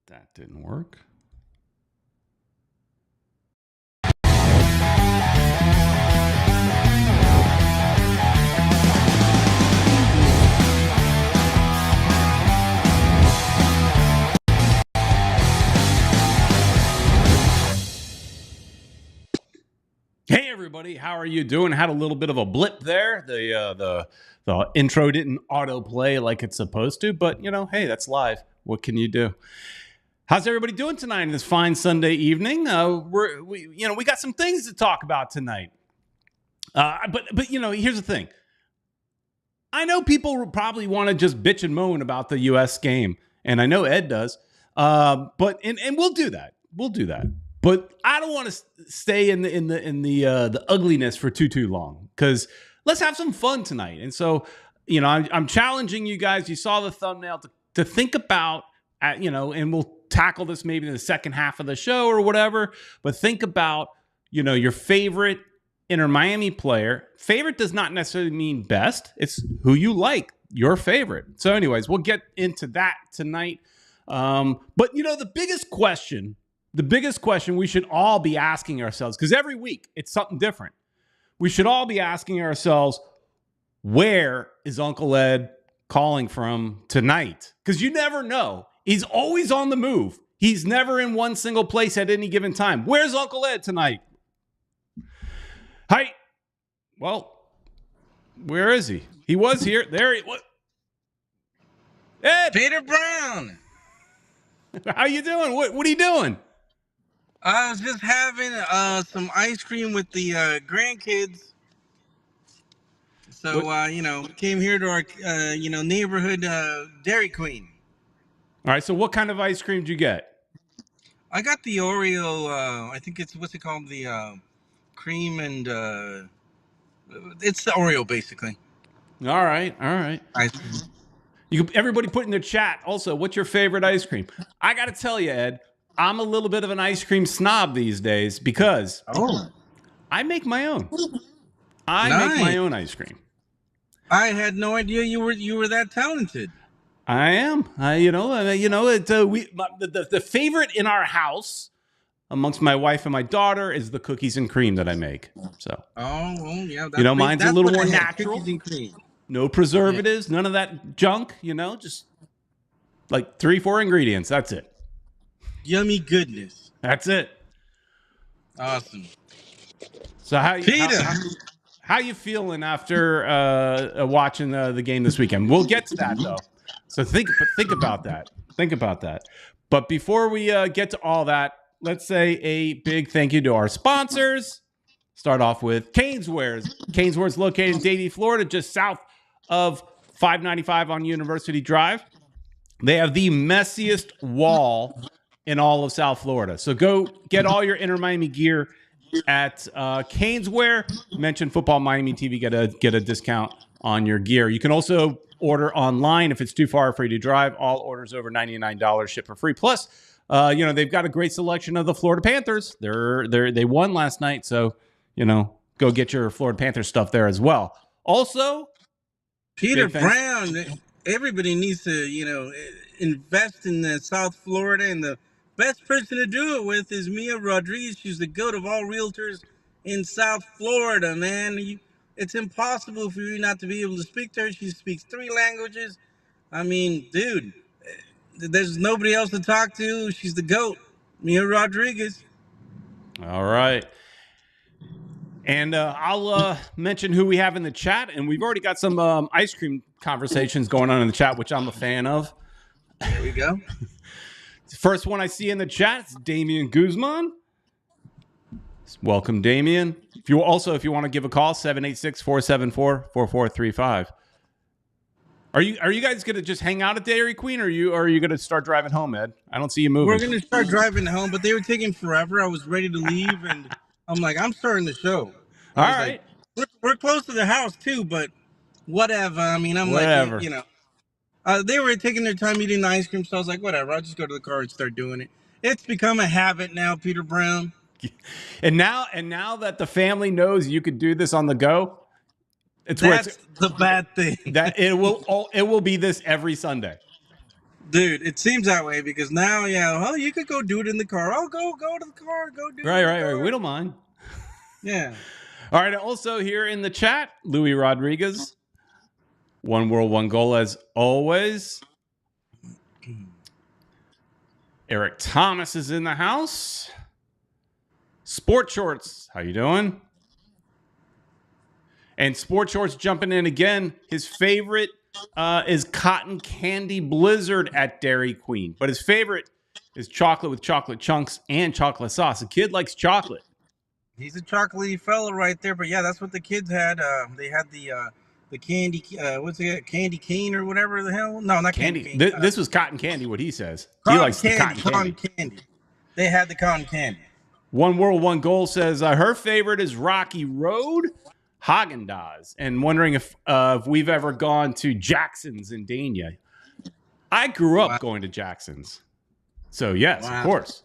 That didn't work. Hey everybody, how are you doing? Had a little bit of a blip there. The intro didn't autoplay like it's supposed to, but you know, hey, that's live. What can you do? How's everybody doing tonight in this fine Sunday evening? We got some things to talk about tonight. But you know, here's the thing. I know people probably want to just bitch and moan about the U.S. game, and I know Ed does. But we'll do that. We'll do that. But I don't want to stay in the ugliness for too long, because let's have some fun tonight. And so, you know, I'm challenging you guys. You saw the thumbnail to think about, and we'll tackle this maybe in the second half of the show or whatever. But think about, you know, your favorite Inter Miami player. Favorite does not necessarily mean best. It's who you like, your favorite. So, anyways, we'll get into that tonight. But you know, the biggest question we should all be asking ourselves, because every week it's something different. We should all be asking ourselves, where is Uncle Ed calling from tonight? Because you never know. He's always on the move. He's never in one single place at any given time. Where's Uncle Ed tonight? Hi. Well, where is he? He was here. There he was. Ed! Peter Brown! How you doing? What are you doing? I was just having some ice cream with the grandkids. So, came here to our, neighborhood Dairy Queen. All right, so what kind of ice cream did you get? I got the Oreo, I think it's, what's it called? The cream and, it's the Oreo, basically. All right. Ice cream. Everybody put in the chat also, what's your favorite ice cream? I got to tell you, Ed, I'm a little bit of an ice cream snob these days because I make my own. I make my own ice cream. I had no idea you were that talented. I am. The favorite in our house amongst my wife and my daughter is the cookies and cream that I make. So. Yeah. Mine's a little more natural. Cookies and cream. No preservatives, none of that junk. just like 3-4 ingredients. That's it. Yummy goodness. That's it. Awesome. So how you feeling after watching the game this weekend? We'll get to that though. So think about that. Think about that. But before we get to all that, let's say a big thank you to our sponsors. Start off with Caneswares. Caneswares located in Davie, Florida, just south of 595 on University Drive. They have the messiest wall in all of South Florida. So go get all your Inter Miami gear at Caneswear. Mention Futbol Miami TV, get a discount on your gear. You can also order online if it's too far for you to drive. All orders over $99 ship for free. Plus, they've got a great selection of the Florida Panthers. They won last night, so go get your Florida Panthers stuff there as well. Also, Peter Brown. Everybody needs to invest in South Florida, and the best person to do it with is Mia Rodrigues. She's the goat of all realtors in South Florida, man. It's impossible for you not to be able to speak to her. She speaks 3 languages. I mean, dude, there's nobody else to talk to. She's the goat, Mia Rodrigues. All right. And I'll mention who we have in the chat. And we've already got some ice cream conversations going on in the chat, which I'm a fan of. There we go. First one I see in the chat is Damian Guzman. Welcome, Damian. If you want to give a call, 786-474-4435. Are you guys going to just hang out at Dairy Queen, or are you going to start driving home, Ed? I don't see you moving. We're going to start driving home, but they were taking forever. I was ready to leave, and I'm like, I'm starting the show. All right. Like, we're close to the house, too, but whatever. I mean, I'm whatever. Like, they were taking their time eating the ice cream, so I was like, whatever. I'll just go to the car and start doing it. It's become a habit now, Peter Brown. And now that the family knows you could do this on the go, that's the bad thing. That it will be this every Sunday. Dude, it seems that way because now, yeah, well, you could go do it in the car. Oh, go to the car, go do it in the car. Right. We don't mind. Yeah. All right. Also here in the chat, Louis Rodrigues. One world, one goal as always. Eric Thomas is in the house. Sport Shorts, how you doing? And Sport Shorts jumping in again. His favorite is Cotton Candy Blizzard at Dairy Queen. But his favorite is chocolate with chocolate chunks and chocolate sauce. The kid likes chocolate. He's a chocolatey fella right there. But yeah, that's what the kids had. They had the candy, what's it, candy cane or whatever the hell? No, not candy cane. This was cotton candy, what he says. He likes the cotton candy. They had the cotton candy. One world, one goal says her favorite is Rocky Road, Haagen-Dazs, and wondering if we've ever gone to Jackson's in Dania. I grew up going to Jackson's. So, yes, of course.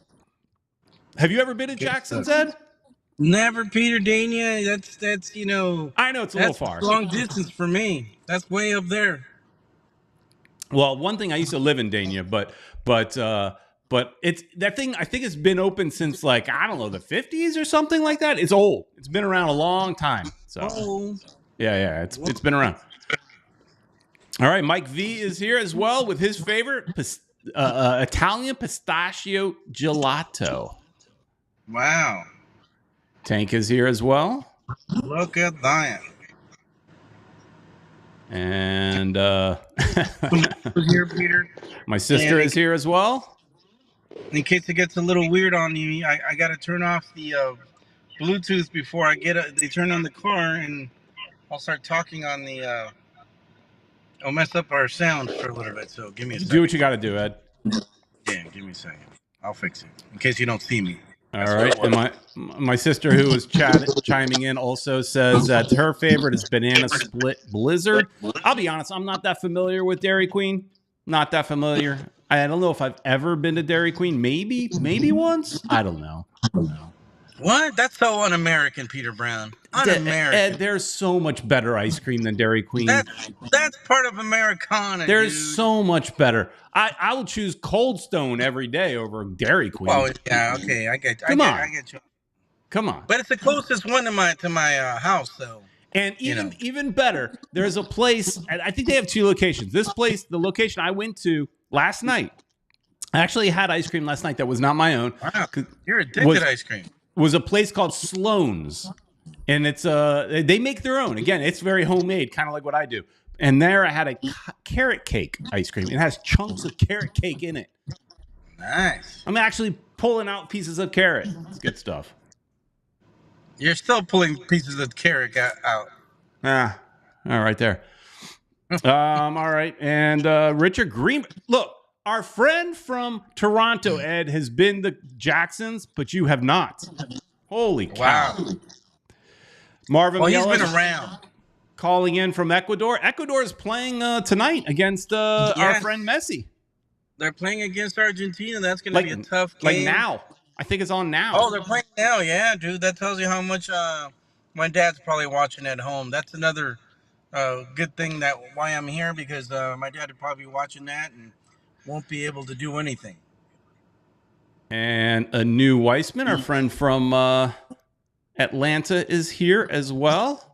Have you ever been to Jackson's, Ed? Never, Peter, Dania. That's you know. I know it's a little far. Long distance for me. That's way up there. Well, one thing, I used to live in Dania, but it's that thing. I think it's been open since like I don't know the 50s or something like that. It's old. It's been around a long time. So yeah, it's been around. All right, Mike V is here as well with his favorite Italian pistachio gelato. Wow. Tank is here as well. Look at that. And here, Peter. My sister is here as well. In case it gets a little weird on you, I got to turn off the Bluetooth before I they turn on the car, and I'll start talking on the. I'll mess up our sound for a little bit. So give me a second. Do what you got to do, Ed. Yeah, give me a second. I'll fix it in case you don't see me. All right, and my sister, who was chiming in, also says that her favorite is Banana Split Blizzard. I'll be honest, I'm not that familiar with Dairy Queen. Not that familiar. I don't know if I've ever been to Dairy Queen. Maybe once. I don't know. What? That's so un-American, Peter Brown. Un-American. Ed, there's so much better ice cream than Dairy Queen. That's part of Americana. There's so much better. I will choose Cold Stone every day over Dairy Queen. Oh yeah, okay, I get you. Come on. But it's the closest one to my house, though. And even better, there's a place. I think they have two locations. This place, the location I went to last night, I actually had ice cream last night that was not my own. Wow, you're addicted to ice cream. Was a place called Sloan's, and it's they make their own. Again, it's very homemade, kind of like what I do. And there I had a carrot cake ice cream. It has chunks of carrot cake in it. Nice. I'm actually pulling out pieces of carrot. It's good stuff. You're still pulling pieces of carrot out. All right there. All right, and Richard Green. Look, our friend from Toronto, Ed, has been to Jackson's, but you have not. Holy cow. Wow. Marvin he's Mieles been around. Calling in from Ecuador. Ecuador is playing tonight against our friend Messi. They're playing against Argentina. That's going to be a tough game. Like now. I think it's on now. Oh, they're playing now. Yeah, dude. That tells you how much my dad's probably watching at home. That's another good thing why I'm here, because my dad would probably be watching that and won't be able to do anything. And a new Weissman, our friend from Atlanta, is here as well.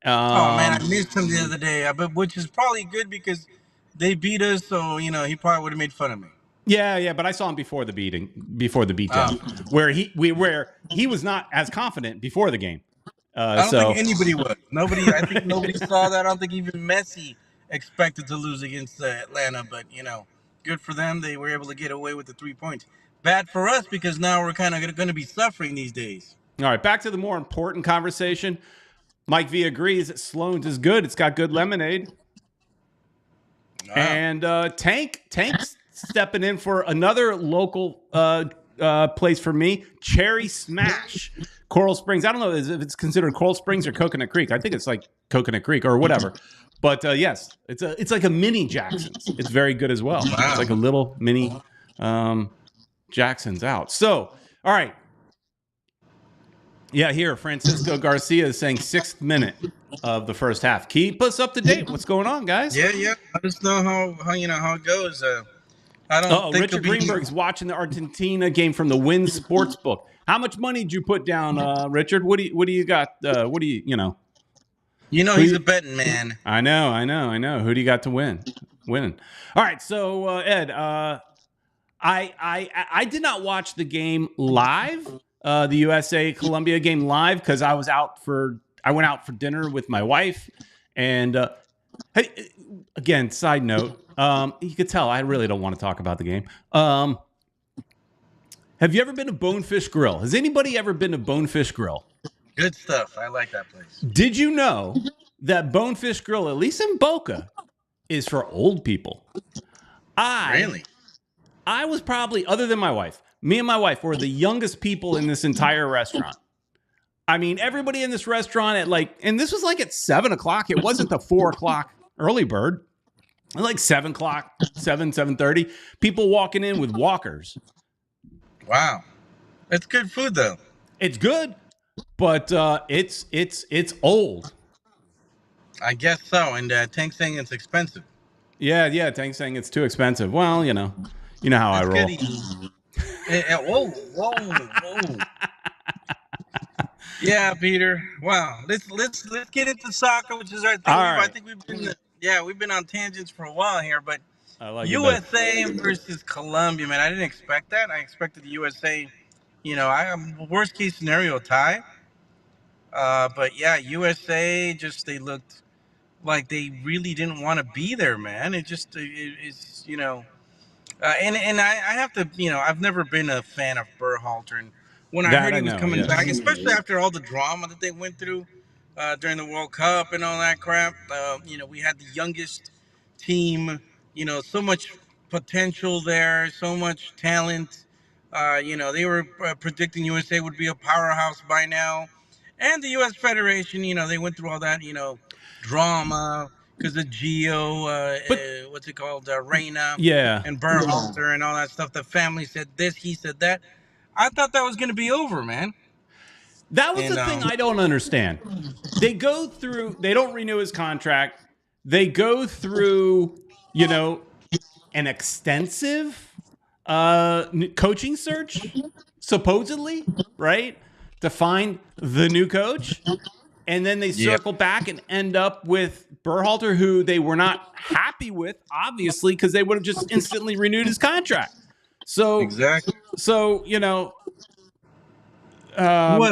Oh man, I missed him the other day, but which is probably good because they beat us, so he probably would have made fun of me. Yeah, but I saw him before the beatdown, where he was not as confident before the game. I don't think anybody was. I think nobody saw that. I don't think even Messi expected to lose against Atlanta, but good for them. They were able to get away with the 3 points. Bad for us because now we're kind of going to be suffering these days. All right, back to the more important conversation. Mike V agrees that Sloan's is good. It's got good lemonade. Wow. And Tank's stepping in for another local place for me. Cherry Smash, Coral Springs. I don't know if it's considered Coral Springs or Coconut Creek. I think it's like Coconut Creek or whatever. But yes, it's like a mini Jackson's. It's very good as well. Wow. It's like a little mini Jackson's out. So, all right. Yeah, here, Francisco Garcia is saying 6th minute of the first half. Keep us up to date. What's going on, guys? Yeah. Let us know how it goes. I don't Oh, think he'll Richard be. Greenberg's watching the Argentina game from the Win Sportsbook. How much money did you put down, Richard? What do you got? What do you know? You know, Who he's you, a betting man. I know. Who do you got to win? Winning. All right. So Ed, I did not watch the game live, the USA Colombia game live because I went out for dinner with my wife, and hey, again, side note, you could tell I really don't want to talk about the game. Have you ever been to Bonefish Grill? Has anybody ever been to Bonefish Grill? Good stuff. I like that place. Did you know that Bonefish Grill, at least in Boca, is for old people? I Really? I was probably, other than my wife, me and my wife were the youngest people in this entire restaurant. I mean, everybody in this restaurant and this was like at 7 o'clock. It wasn't the 4 o'clock early bird. Like 7 o'clock, 7:30. People walking in with walkers. Wow. It's good food though. It's good, but it's old. I guess so. And Tank saying it's expensive. Yeah. Thanks saying it's too expensive. Well, you know how I It's good roll. eating. Whoa. Yeah, Peter. Wow. Let's get into soccer, which is our thing. All I right, think we've been on tangents for a while here, but I like it better. USA versus Colombia, man. I didn't expect that. I expected the USA. Worst case scenario tie. But yeah, USA they looked like they really didn't want to be there, man. It's and I have to, I've never been a fan of Berhalter, and when I That heard I he was know. coming Yes. back, especially after all the drama that they went through during the World Cup and all that crap, we had the youngest team, so much potential there, so much talent. They were predicting USA would be a powerhouse by now, and the U.S. Federation, they went through all that, drama because of Geo, But what's it called, Reina yeah, and Berhalter and all that stuff. The family said this, he said that. I thought that was going to be over, man. that was And the thing I don't understand. They don't renew his contract. They go through, an extensive coaching search, supposedly, right? To find the new coach. And then they yeah, circle back and end up with Berhalter, who they were not happy with, obviously, because they would have just instantly renewed his contract. So, exactly. so What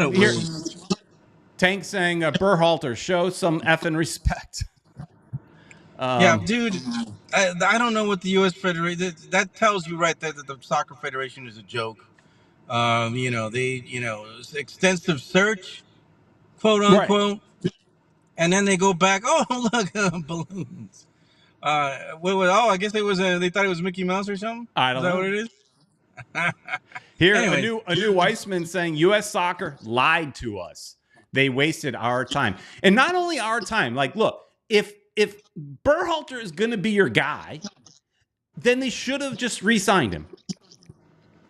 a here, waste. Tank saying, Berhalter, show some effing respect. Yeah, dude. I don't know what the U.S. Federation. That tells you right there that the soccer federation is a joke. It's extensive search, quote Right. unquote, and then they go back. Oh, look, balloons. I guess they thought it was Mickey Mouse or something. I Is don't that what know. it is? Here, Anyways, a new Weissman saying U.S. soccer lied to us. They wasted our time, and not only our time. Like, look, if Berhalter is going to be your guy, then they should have just re-signed him,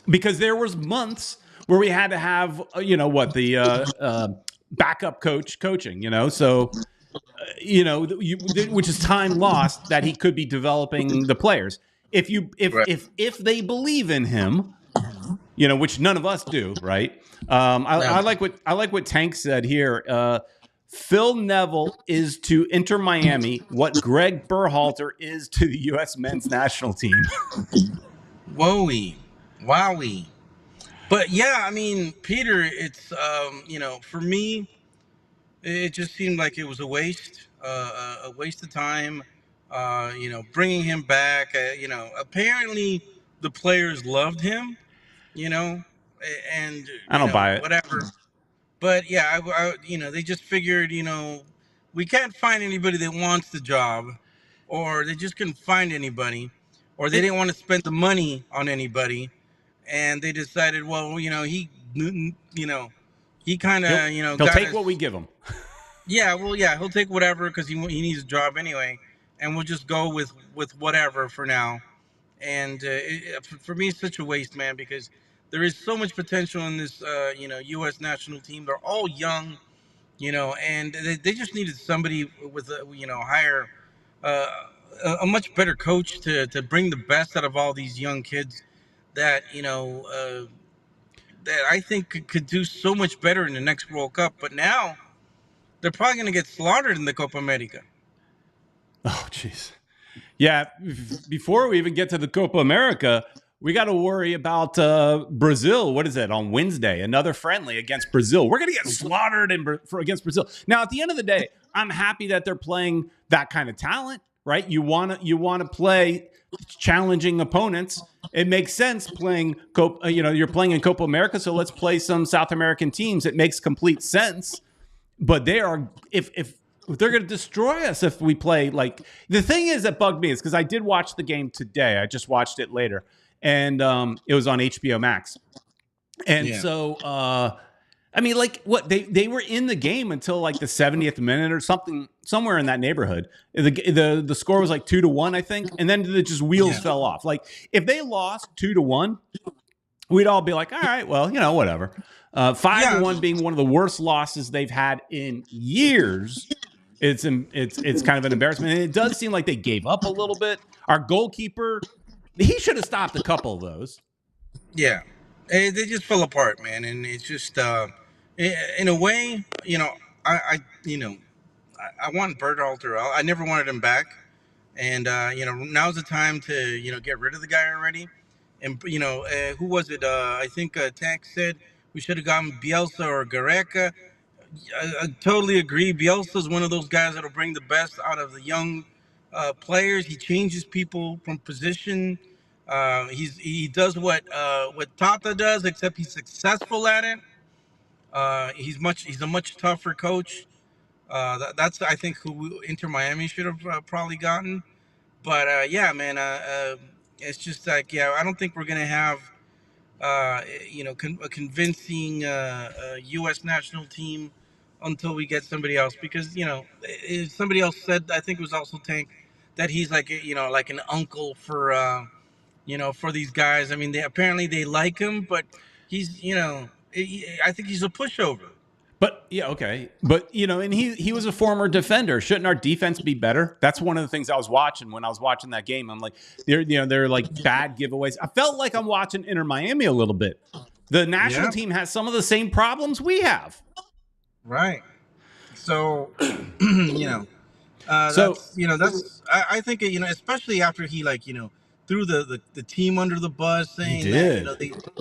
because there was months where we had to have the backup coaching. So which is time lost that he could be developing the players. right. If they believe in him, which none of us do, right? No. I like what Tank said here. Phil Neville is to Inter Miami what Greg Berhalter is to the U.S. men's national team. Wowie, wowie. But yeah, I mean, Peter, it's for me, it just seemed like it was a waste of time. Bringing him back. Apparently the players loved him. You know, and I don't buy it. whatever. But yeah, they just figured, we can't find anybody that wants the job, or they just couldn't find anybody, or they It didn't want to spend the money on anybody, and they decided, well, he kind he'll of, he'll got take us. what we give him. Yeah, well, yeah, he'll take whatever because he needs a job anyway, and we'll just go with whatever for now. And for me, it's such a waste, man, because there is so much potential in this, U.S. national team. They're all young, and they just needed somebody with a, higher, uh, a much better coach to bring the best out of all these young kids that that I think could do so much better in the next World Cup. But now they're probably going to get slaughtered in the Copa America. Oh, jeez. Yeah, before we even get to the Copa America, we got to worry about Brazil. What is it on Wednesday? Another friendly against Brazil. We're going to get slaughtered against Brazil. Now, at the end of the day, I'm happy that they're playing that kind of talent, right? You want to play challenging opponents. It makes sense playing. You're playing in Copa America, so let's play some South American teams. It makes complete sense. But they are if they're going to destroy us if we play like the thing is that bugged me is because I did watch the game today. I just watched it later, and it was on HBO Max. And Yeah. so, I mean, like what they were in the game until like the 70th minute or something, somewhere in that neighborhood. The score was like 2-1, I think, and then the just wheels Yeah. fell off. Like if they lost 2-1, we'd all be like, all right, well, whatever. 5-1 being one of the worst losses they've had in years. It's kind of an embarrassment, and it does seem like they gave up a little bit. Our goalkeeper, he should have stopped a couple of those. Yeah, they just fell apart, man, and it's just in a way, I want Berhalter. I never wanted him back, and now's the time to get rid of the guy already. And who was it? I think Tank said we should have gotten Bielsa or Gareca. I totally agree. Bielsa is one of those guys that'll bring the best out of the young players. He changes people from position. He does what Tata does, except he's successful at it. He's a much tougher coach. That's I think who Inter Miami should have probably gotten. But yeah, man, it's just like I don't think we're gonna have a convincing U.S. national team until we get somebody else. Because somebody else said, I think it was also Tank, that he's like like an uncle for for these guys. I mean, apparently they like him, but he's I think he's a pushover. But yeah, okay. But and he was a former defender. Shouldn't our defense be better? That's one of the things I was watching when I was watching that game. I'm like, they're like bad giveaways. I felt like I'm watching Inter Miami a little bit. The national team has some of the same problems we have. Right. So, that's I think especially after he threw the team under the bus, saying that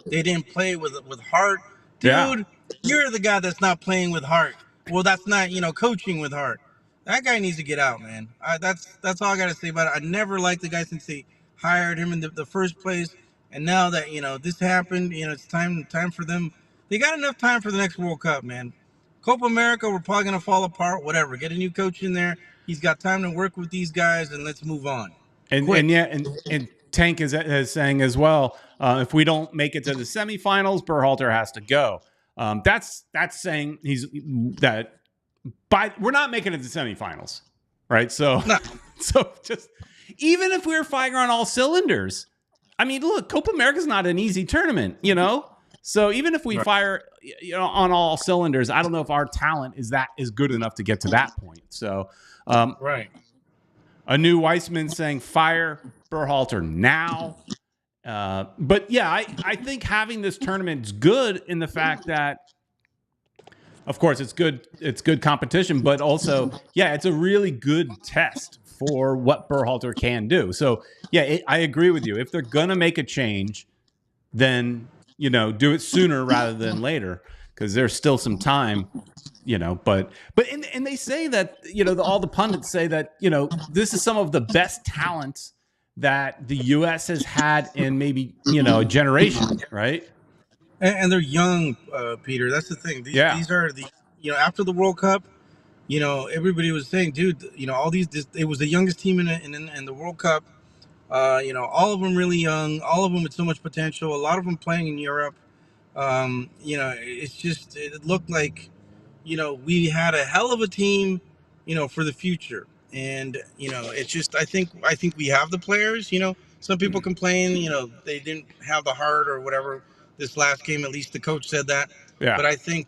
they didn't play with heart. Dude, Yeah. you're the guy that's not playing with heart. Well, that's not coaching with heart. That guy needs to get out, man. That's all I got to say about it. I never liked the guy since they hired him in the first place, and now that this happened, it's time for them. They got enough time for the next World Cup, man. Copa America, we're probably gonna fall apart. Whatever. Get a new coach in there. He's got time to work with these guys, and let's move on. And Tank is saying as well, if we don't make it to the semifinals, Berhalter has to go. That's saying we're not making it to the semifinals, right? So No. so just even if we were firing on all cylinders, I mean, look, Copa America is not an easy tournament, So even if we fire on all cylinders, I don't know if our talent is good enough to get to that point. So Right. a new Weissman saying fire Berhalter now. But yeah, I think having this tournament is good in the fact that, of course, it's good competition, but also, it's a really good test for what Berhalter can do. So yeah, I agree with you. If they're gonna make a change, then do it sooner rather than later, because there's still some time. But and they say that all the pundits say that this is some of the best talent that the U.S. has had in maybe a generation, right? And they're young, Peter. That's the thing. These are the after the World Cup. Everybody was saying, dude, all it was the youngest team in the World Cup. All of them really young, all of them with so much potential. A lot of them playing in Europe. It looked like we had a hell of a team, for the future. And it's just I think we have the players. Some people complain, they didn't have the heart or whatever this last game. At least the coach said that. Yeah. But I think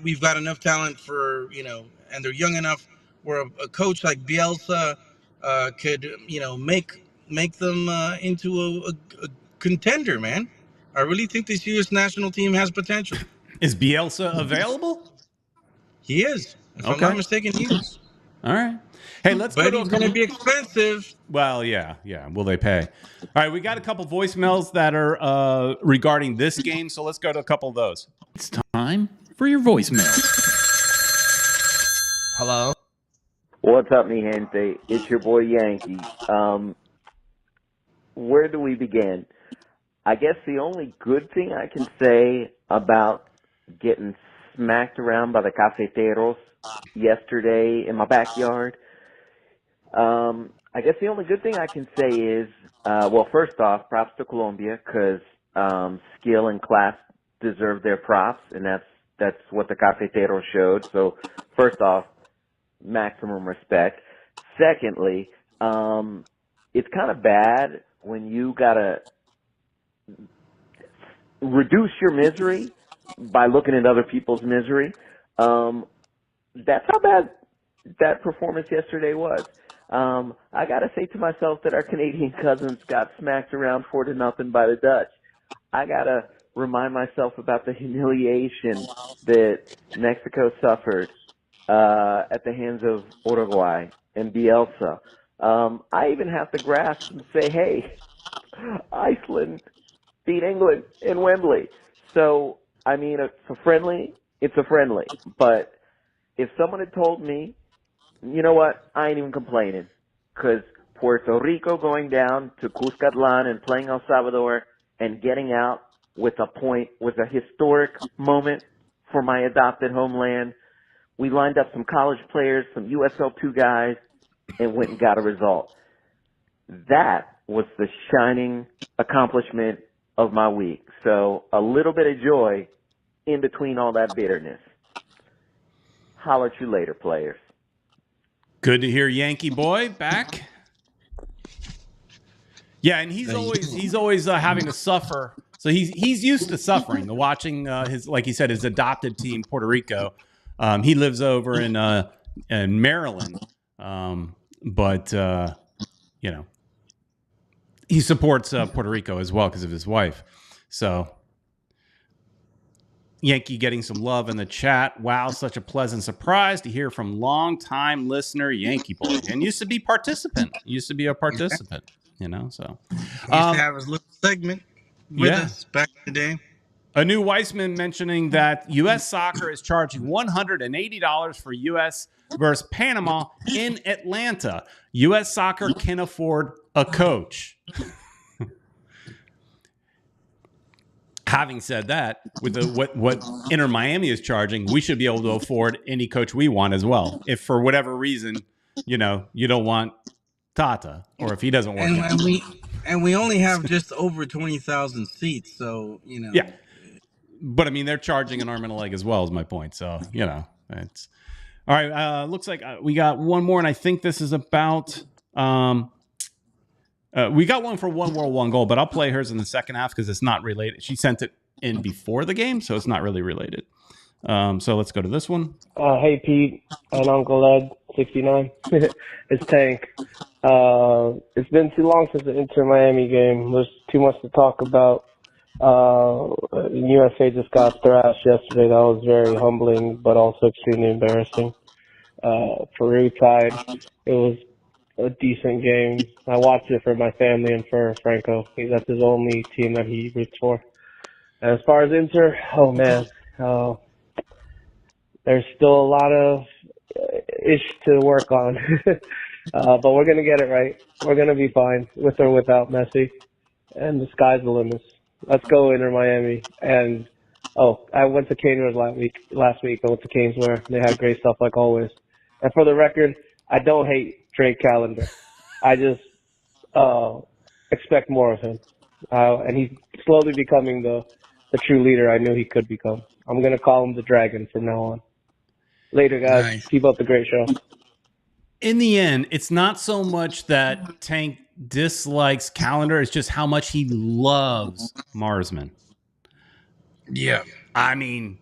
we've got enough talent for and they're young enough. Where a coach like Bielsa could make them into a contender, man. I really think this U.S. national team has potential. Is Bielsa available? He is, if I'm not Okay. mistaken, he is. All right. Hey, let's go But to a he's going to couple. be expensive. Well, yeah. Will they pay? All right, we got a couple voicemails that are regarding this game, so let's go to a couple of those. It's time for your voicemail. Hello. What's up, mi gente? It's your boy Yankee. Where do we begin? I guess the only good thing I can say about getting smacked around by the cafeteros yesterday in my backyard, I guess the only good thing I can say is, well, first off, props to Colombia because skill and class deserve their props, and that's what the cafeteros showed. So, first off, maximum respect. Secondly, it's kind of bad when you gotta reduce your misery by looking at other people's misery. That's how bad that performance yesterday was. I gotta say to myself that our Canadian cousins got smacked around 4-0 by the Dutch. I gotta remind myself about the humiliation that Mexico suffered at the hands of Uruguay and Bielsa. I even have to grasp and say, hey, Iceland beat England in Wembley. So, I mean, it's a friendly. But if someone had told me, you know what, I ain't even complaining. Because Puerto Rico going down to Cuscatlan and playing El Salvador and getting out with a point was a historic moment for my adopted homeland. We lined up some college players, some USL2 guys, and went and got a result. That was the shining accomplishment of my week. So a little bit of joy in between all that bitterness. Holler at you later, players. Good to hear Yankee boy back. Yeah, and he's always having to suffer. So he's used to suffering, watching his, like he said, his adopted team, Puerto Rico. He lives over in Maryland, but you know, he supports Puerto Rico as well because of his wife. So Yankee getting some love in the chat. Wow, such a pleasant surprise to hear from longtime listener Yankee boy, and used to be a participant. You know, so He used to have his little segment with us back in the day. A new Weissman mentioning that U.S. Soccer is charging $180 for U.S. versus Panama in Atlanta. U.S. Soccer can afford a coach. Having said that, with what Inter Miami is charging, we should be able to afford any coach we want as well. If for whatever reason, you don't want Tata, or if he doesn't work out. And we only have just over 20,000 seats, so Yeah, but I mean they're charging an arm and a leg as well. Is my point. So it's all right. Looks like we got one more, and I think this is about. We got one for One World, One Goal, but I'll play hers in the second half because it's not related. She sent it in before the game, so it's not really related. So let's go to this one. Hey, Pete and Uncle Ed, 69. It's Tank. It's been too long since the Inter Miami game. There's too much to talk about. USA just got thrashed yesterday. That was very humbling, but also extremely embarrassing. Peru tied. It was a decent game. I watched it for my family and for Franco. That's his only team that he roots for. And as far as Inter, oh man, there's still a lot of ish to work on. But we're going to get it right. We're going to be fine with or without Messi. And the sky's the limit. Let's go Inter Miami. And, I went to Cane's last week. I went to Cane's where they had great stuff like always. And for the record, I don't hate Drake Callender. I just expect more of him. And he's slowly becoming the true leader I knew he could become. I'm going to call him the Dragon from now on. Later, guys. Nice. Keep up the great show. In the end, it's not so much that Tank dislikes Callender, it's just how much he loves Marsman. Yeah. I mean,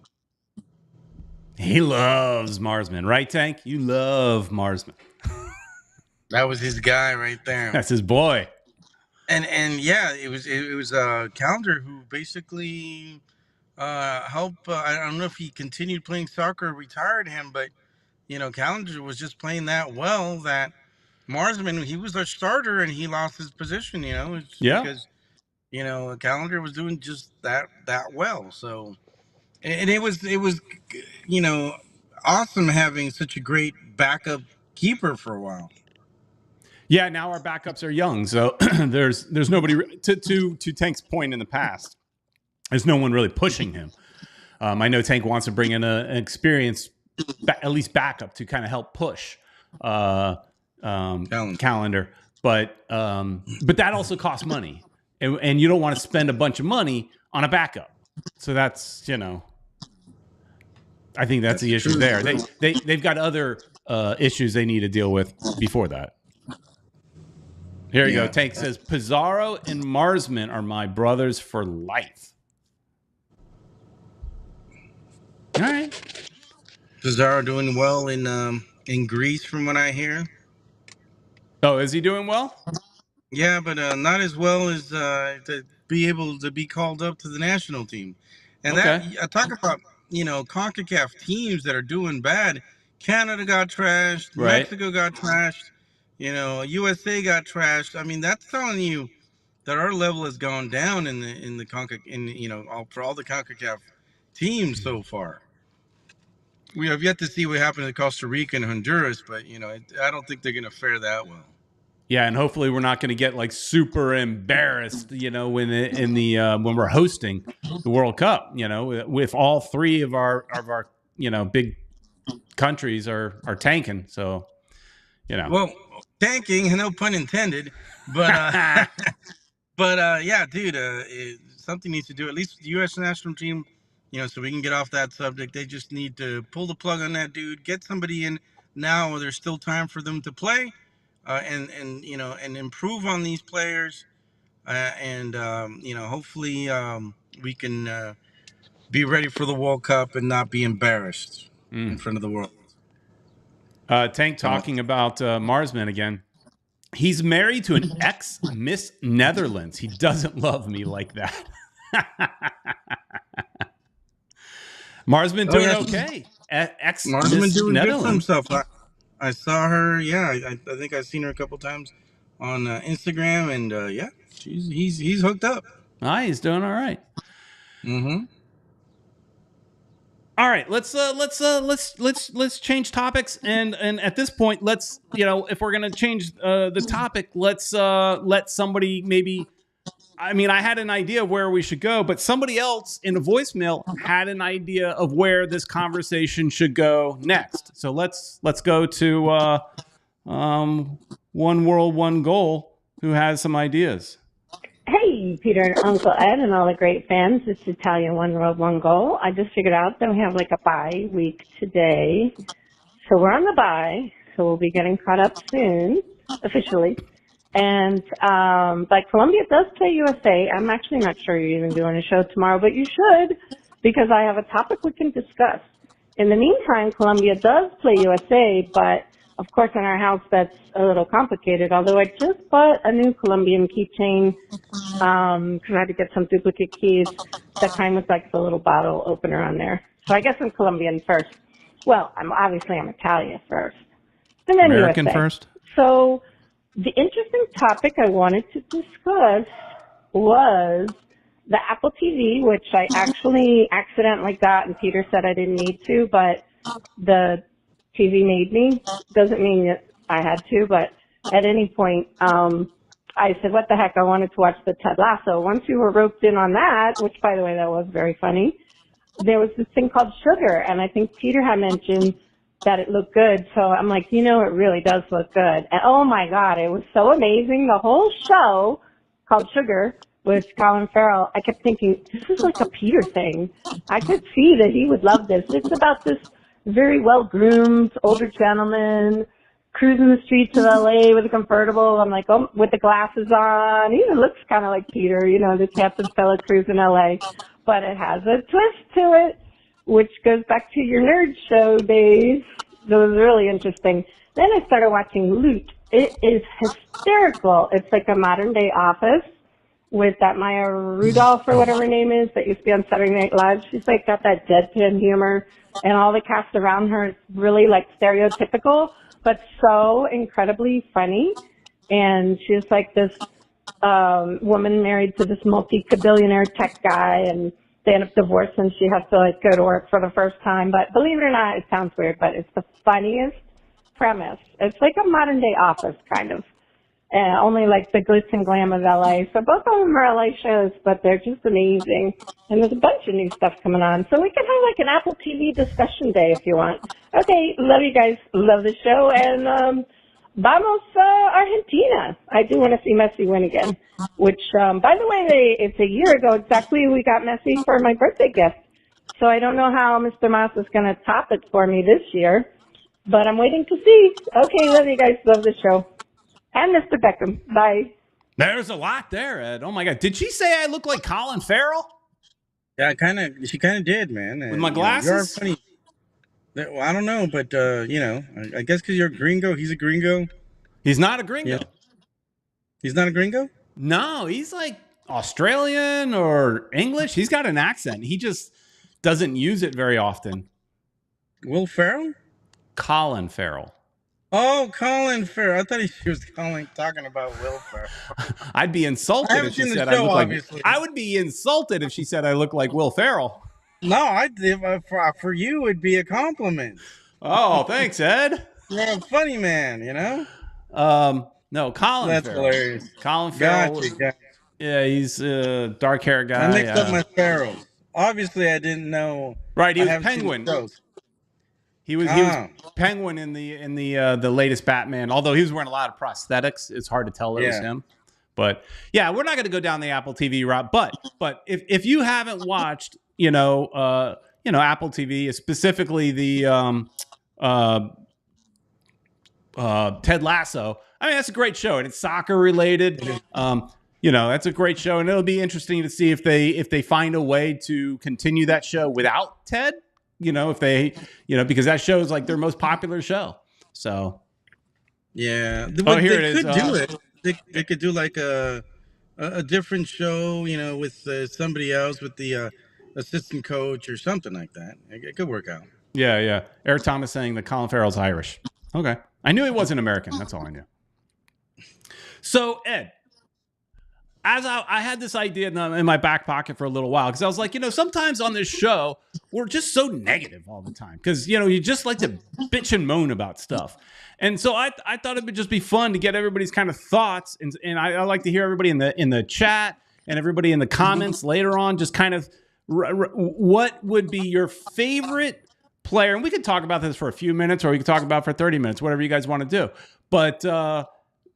he loves Marsman, right, Tank? You love Marsman. That was his guy right there. That's his boy. And yeah, it was Calendar who basically helped. I don't know if he continued playing soccer or retired him, but Calendar was just playing that well that Marsman, he was our starter and he lost his position. It's just Yeah. because Calendar was doing just that well. So and it was awesome having such a great backup keeper for a while. Yeah, now our backups are young, so there's nobody to Tank's point in the past. There's no one really pushing him. I know Tank wants to bring in an experienced, at least backup to kind of help push Calendar, but that also costs money, and you don't want to spend a bunch of money on a backup. So that's I think that's the issue there. They've got other issues they need to deal with before that. Here you go. Tank says Pizarro and Marsman are my brothers for life. All right. Pizarro doing well in Greece, from what I hear. Oh, is he doing well? Yeah, but not as well as to be able to be called up to the national team. And Okay. that I talk about, CONCACAF teams that are doing bad. Canada got trashed. Right. Mexico got trashed. USA got trashed. I mean, that's telling you that our level has gone down in the for all the CONCACAF teams so far. We have yet to see what happened to Costa Rica and Honduras, but I don't think they're going to fare that well. Yeah, and hopefully we're not going to get like super embarrassed, when we're hosting the World Cup. With all three of our big countries are tanking. So, Well, tanking, no pun intended, but yeah, dude, something needs to do. At least the U.S. national team, so we can get off that subject. They just need to pull the plug on that dude, get somebody in now. There's still time for them to play, and improve on these players, and hopefully we can be ready for the World Cup and not be embarrassed in front of the world. Tank talking about Marsman again. He's married to an ex-Miss Netherlands. He doesn't love me like that. Marsman doing okay. Marsman doing Netherlands. good for himself. I saw her. Yeah, I think I've seen her a couple times on Instagram, and yeah, he's hooked up. Ah, he's doing all right. Mm-hmm. All right, let's change topics, and at this point, let's if we're gonna change the topic, let's let somebody maybe. I mean, I had an idea of where we should go, but somebody else in a voicemail had an idea of where this conversation should go next. So let's go to One World, One Goal, who has some ideas. Hey, Peter and Uncle Ed and all the great fans. It's Italian One World, One Goal. I just figured out that we have like a bye week today. So we're on the bye, so we'll be getting caught up soon, officially. And, but Colombia does play USA. I'm actually not sure you're even doing a show tomorrow, but you should, because I have a topic we can discuss. In the meantime, Colombia does play USA, but of course in our house that's a little complicated, although I just bought a new Colombian keychain, cause I had to get some duplicate keys that kind with like the little bottle opener on there. So I guess I'm Colombian first. Well, I'm Italia first. And then American USA. First? So, the interesting topic I wanted to discuss was the Apple TV, which I actually accidentally got, and Peter said I didn't need to, but the TV made me. Doesn't mean that I had to, but at any point, I said, what the heck, I wanted to watch the Ted Lasso. Once we were roped in on that, which, by the way, that was very funny, there was this thing called Sugar, and I think Peter had mentioned that it looked good. So I'm like, it really does look good. And oh my God, it was so amazing. The whole show called Sugar with Colin Farrell, I kept thinking, this is like a Peter thing. I could see that he would love this. It's about this very well-groomed older gentleman cruising the streets of LA with a convertible. I'm like, oh, with the glasses on. He even looks kind of like Peter, this handsome fella cruising LA. But it has a twist to it, which goes back to your nerd show days. It was really interesting. Then I started watching Loot, It is hysterical. It's like a modern day Office with that Maya Rudolph or whatever her name is that used to be on Saturday Night Live. She's like got that deadpan humor, and all the cast around her is really like stereotypical, but so incredibly funny. And she's like this woman married to this multi-billionaire tech guy, and they end up divorced, and she has to like go to work for the first time. But believe it or not, it sounds weird, but it's the funniest premise. It's like a modern day Office kind of. Only like the glitz and glam of LA. So both of them are LA shows, but they're just amazing. And there's a bunch of new stuff coming on. So we can have like an Apple TV discussion day if you want. Okay, love you guys. Love the show. And vamos Argentina. I do want to see Messi win again. Which, by the way, it's a year ago exactly we got Messi for my birthday gift. So I don't know how Mr. Moss is going to top it for me this year. But I'm waiting to see. Okay, love you guys. Love the show. And Mr. Beckham. Bye. There's a lot there, Ed. Oh my God. Did she say I look like Colin Farrell? Yeah, she kind of did, man. With my glasses? You are funny. Well, I don't know, but I guess because you're a gringo, he's a gringo. He's not a gringo. Yeah. He's not a gringo? No, he's like Australian or English. He's got an accent. He just doesn't use it very often. Will Ferrell? Colin Farrell. Oh, Colin Farrell. I thought he was talking about Will Ferrell. I'd be insulted if she said I look like. I would be insulted if she said I look like Will Ferrell. No, for you it'd be a compliment. Oh, thanks, Ed. You're a funny man, you know. No, Colin. That's Farrell. Hilarious. Colin Farrell. Gotcha. Yeah, he's a dark-haired guy. I mixed up my Farrells. Obviously, I didn't know. Right, he was Penguin. He was Penguin in the latest Batman. Although he was wearing a lot of prosthetics, it's hard to tell it was him. But yeah, we're not going to go down the Apple TV route. But if you haven't watched, Apple TV, specifically the Ted Lasso, I mean that's a great show and it's soccer related. That's a great show, and it'll be interesting to see if they find a way to continue that show without Ted. If they, because that show is like their most popular show. So, yeah. Here it is. Do it. They could do like a different show, with somebody else, with the assistant coach or something like that. It could work out. Yeah. Eric Thomas saying that Colin Farrell's Irish. Okay. I knew he wasn't American. That's all I knew. So, Ed, as I had this idea in my back pocket for a little while, because I was like, sometimes on this show, we're just so negative all the time because, you just like to bitch and moan about stuff. And so I thought it would just be fun to get everybody's kind of thoughts. And I like to hear everybody in the chat and everybody in the comments later on, just kind of what would be your favorite player. And we could talk about this for a few minutes or we could talk about it for 30 minutes, whatever you guys want to do. But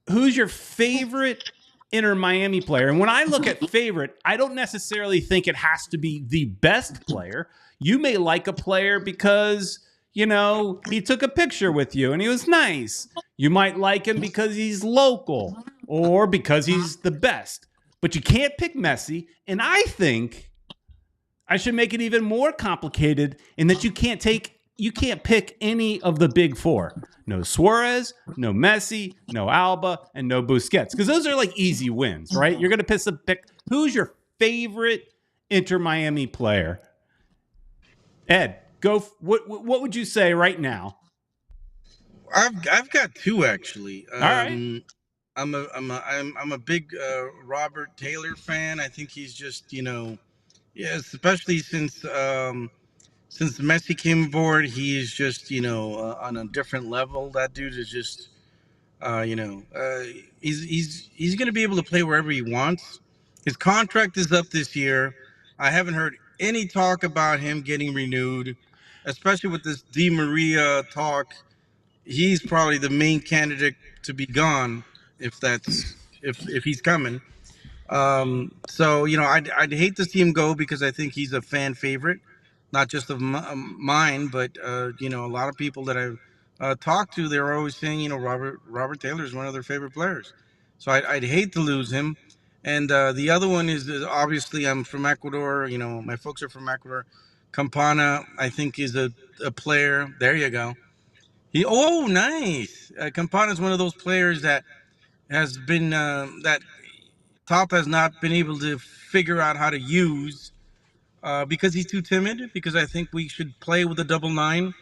who's your favorite Inter Miami player? And when I look at favorite, I don't necessarily think it has to be the best player. You may like a player because, he took a picture with you and he was nice. You might like him because he's local or because he's the best. But you can't pick Messi. And I think I should make it even more complicated in that you can't pick any of the big four. No Suarez, no Messi, no Alba, and no Busquets. Because those are like easy wins, right? You're going to pick who's your favorite Inter Miami player? Ed, go. What would you say right now? I've got two actually. All right. I'm a big Robert Taylor fan. I think he's just especially since Messi came aboard, he's just on a different level. That dude is just he's going to be able to play wherever he wants. His contract is up this year. I haven't heard any talk about him getting renewed, especially with this Di Maria talk. He's probably the main candidate to be gone if he's coming. So I'd hate to see him go because I think he's a fan favorite, not just of mine, but a lot of people that I've talked to, they're always saying Robert Taylor is one of their favorite players. So I'd hate to lose him. And the other one is obviously I'm from Ecuador. My folks are from Ecuador. Campana, I think, is a player. There you go. Nice. Campana is one of those players that has been that Tata has not been able to figure out how to use because he's too timid. Because I think we should play with a double nine.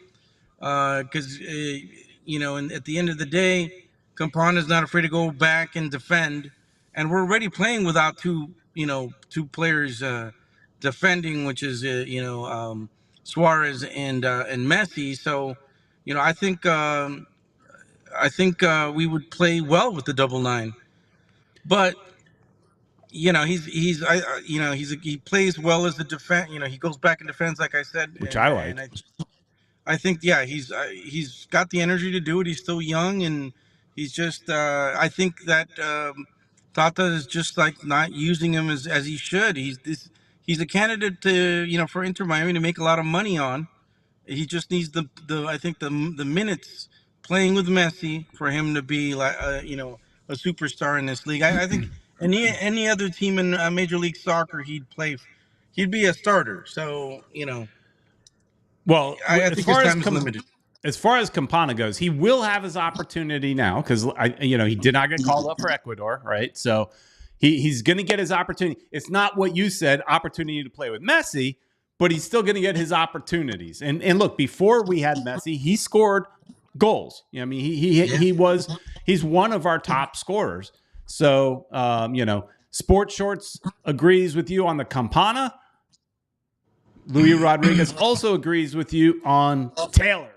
Because and at the end of the day, Campana is not afraid to go back and defend, and we're already playing without two players defending, which is Suarez and Messi. So, I think we would play well with the double nine, but he plays well as a defense. He goes back in defense, like I said, which and I and like. I think he's got the energy to do it. He's still young, and he's just I think that Tata is just like not using him as he should. He's a candidate to for Inter Miami to make a lot of money on. He just needs the I think the minutes playing with Messi for him to be like a superstar in this league. I think any other team in Major League Soccer he'd be a starter. So Well, I think his time is limited. as far as Campana goes, he will have his opportunity now because he did not get called up for Ecuador, right? So he's going to get his opportunity. It's not what you said, opportunity to play with Messi, but he's still going to get his opportunities. And look, before we had Messi, he scored goals. I mean, he's one of our top scorers. So Sports Shorts agrees with you on the Campana. Luis Rodrigues also agrees with you on Taylor.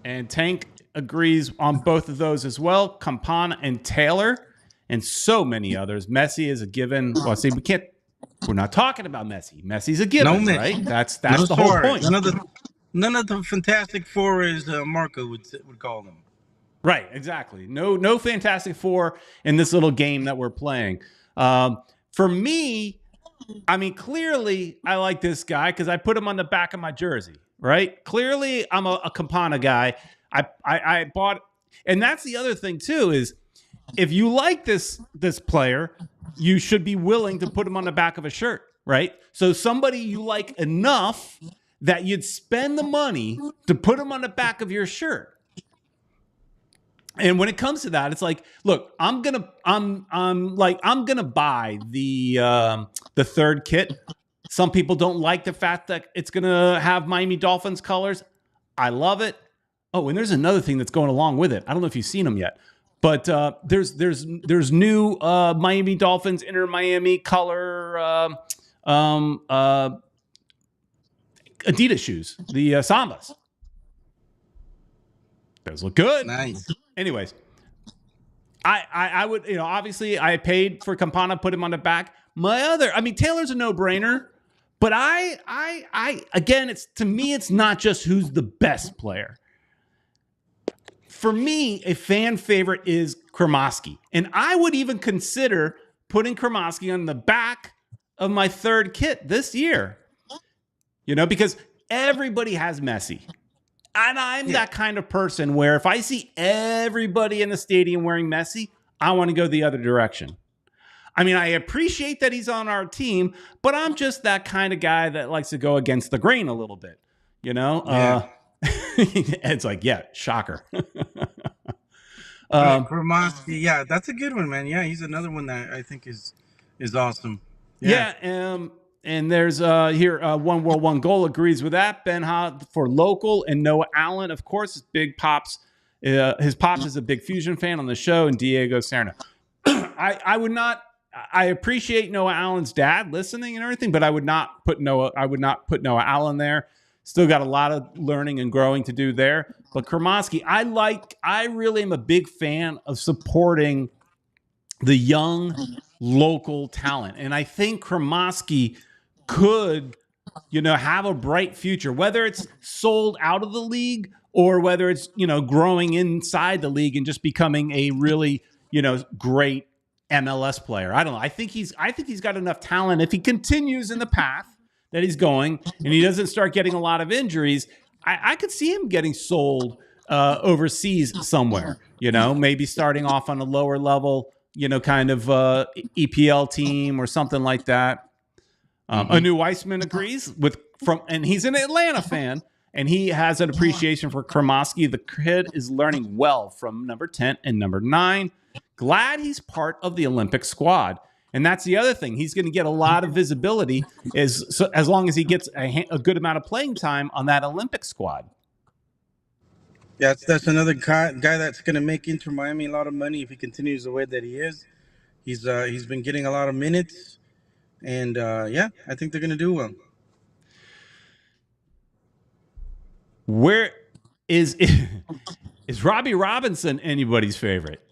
And Tank agrees on both of those as well. Campana and Taylor and so many others. Messi is a given. Well, see, we're not talking about Messi. Messi's a given, right? That's no the whole point. None of the Fantastic Four, as Marco would call them. Right, exactly. No Fantastic Four in this little game that we're playing. For me, I mean, clearly I like this guy because I put him on the back of my jersey, right? Clearly I'm a Campana guy. I bought, and that's the other thing too, is if you like this player, you should be willing to put him on the back of a shirt, right? So somebody you like enough that you'd spend the money to put him on the back of your shirt. And when it comes to that, it's like, look, I'm gonna buy the third kit. Some people don't like the fact that it's gonna have Miami Dolphins colors. I love it. Oh, and there's another thing that's going along with it. I don't know if you've seen them yet, but there's new Miami Dolphins Inter Miami color Adidas shoes, the Sambas. Those look good. Nice. Anyways, I would, obviously I paid for Campana, put him on the back. Taylor's a no-brainer, but again, to me, it's not just who's the best player. For me, a fan favorite is Cremaschi, and I would even consider putting Cremaschi on the back of my third kit this year, because everybody has Messi. And I'm that kind of person where if I see everybody in the stadium wearing Messi, I want to go the other direction. I mean, I appreciate that he's on our team, but I'm just that kind of guy that likes to go against the grain a little bit, Yeah. It's like, yeah, shocker. Cremaschi, yeah, that's a good one, man. Yeah, he's another one that I think is awesome. Yeah. And there's here One World One Goal agrees with that. Berhalter for local, and Noah Allen, of course, his big pops. His pops is a big Fusion fan on the show, and Diego Serna. I would not. I appreciate Noah Allen's dad listening and everything, but I would not put Noah Allen there. Still got a lot of learning and growing to do there. But Cremaschi, I really am a big fan of supporting the young local talent, and I think Cremaschi could, have a bright future, whether it's sold out of the league or whether it's, growing inside the league and just becoming a really, great MLS player. I don't know. I think he's got enough talent. If he continues in the path that he's going and he doesn't start getting a lot of injuries, I could see him getting sold overseas somewhere, maybe starting off on a lower level, kind of EPL team or something like that. Anu Weissman agrees and he's an Atlanta fan, and he has an appreciation for Kromoski. The kid is learning well from number 10 and number 9. Glad he's part of the Olympic squad. And that's the other thing. He's going to get a lot of visibility as long as he gets a good amount of playing time on that Olympic squad. Yeah, that's another guy that's going to make Inter Miami a lot of money if he continues the way that he is. He's been getting a lot of minutes, and I think they're going to do well. Where is Robbie Robinson anybody's favorite?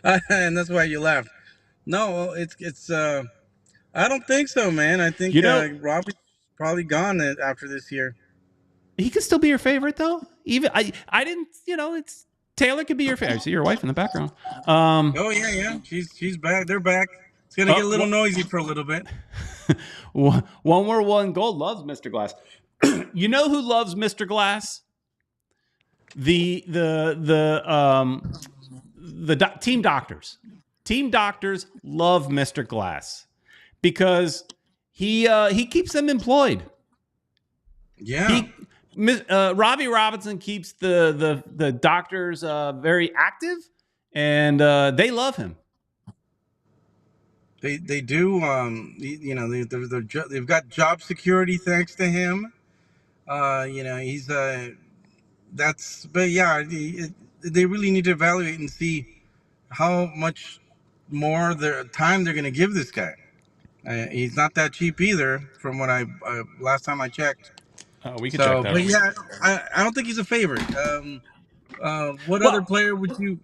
And that's why you laughed. No, it's I don't think so, man. I think Robbie's probably gone after this year. He could still be your favorite, though. Even I didn't. It's Taylor could be your favorite. I see your wife in the background. Oh yeah. She's back. They're back. It's gonna get a little noisy for a little bit. One more one. Gold loves Mr. Glass. You know who loves Mr. Glass? The team doctors. Team doctors love Mr. Glass because he keeps them employed. Yeah. Robbie Robinson keeps the doctors very active, and they love him. They do. They've got job security thanks to him. He's But yeah, they really need to evaluate and see how much more their time they're going to give this guy. He's not that cheap either, from what last time I checked. We can check that. But yeah, I don't think he's a favorite. What other player would you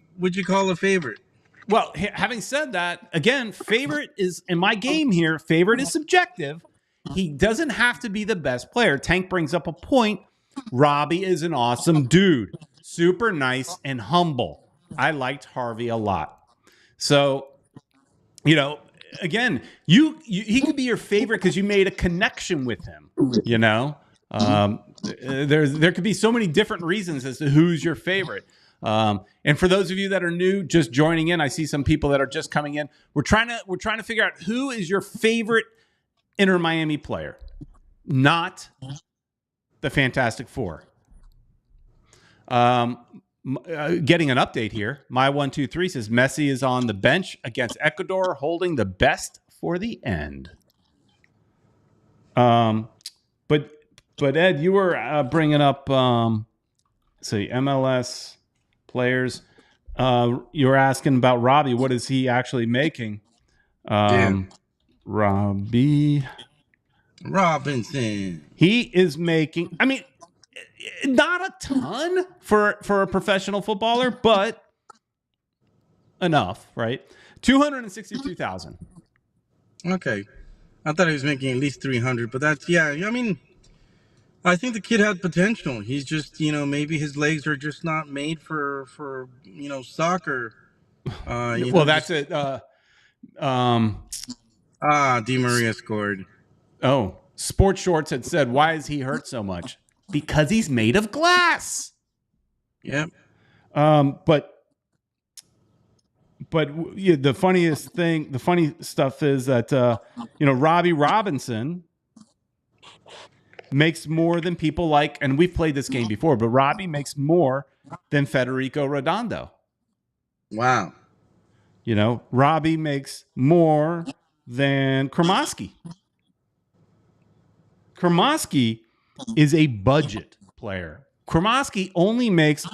call a favorite? Well, having said that, again, favorite is in my game here. Favorite is subjective. He doesn't have to be the best player. Tank brings up a point. Robbie is an awesome dude, super nice and humble. I liked Harvey a lot. So, again, he could be your favorite because you made a connection with him. There could be so many different reasons as to who's your favorite. And for those of you that are new, just joining in, I see some people that are just coming in. We're trying to figure out who is your favorite Inter Miami player, not the Fantastic Four. Getting an update here. My 123 says Messi is on the bench against Ecuador, holding the best for the end. But Ed, you were bringing up MLS players. You were asking about Robbie. What is he actually making? Robbie Robinson. He is making. I mean, not a ton for a professional footballer, but enough, right? $262,000. Okay, I thought he was making at least 300, but that's I mean, I think the kid had potential. He's just maybe his legs are just not made for soccer. That's it. Di Maria scored. Oh, Sports Shorts had said, "Why is he hurt so much?" Because he's made of glass. Yep. But the funny stuff is that Robbie Robinson makes more than people like, and we've played this game before, but Robbie makes more than Federico Redondo. Wow. Robbie makes more than Kromoski. Kromoski is a budget player. Kromoski only makes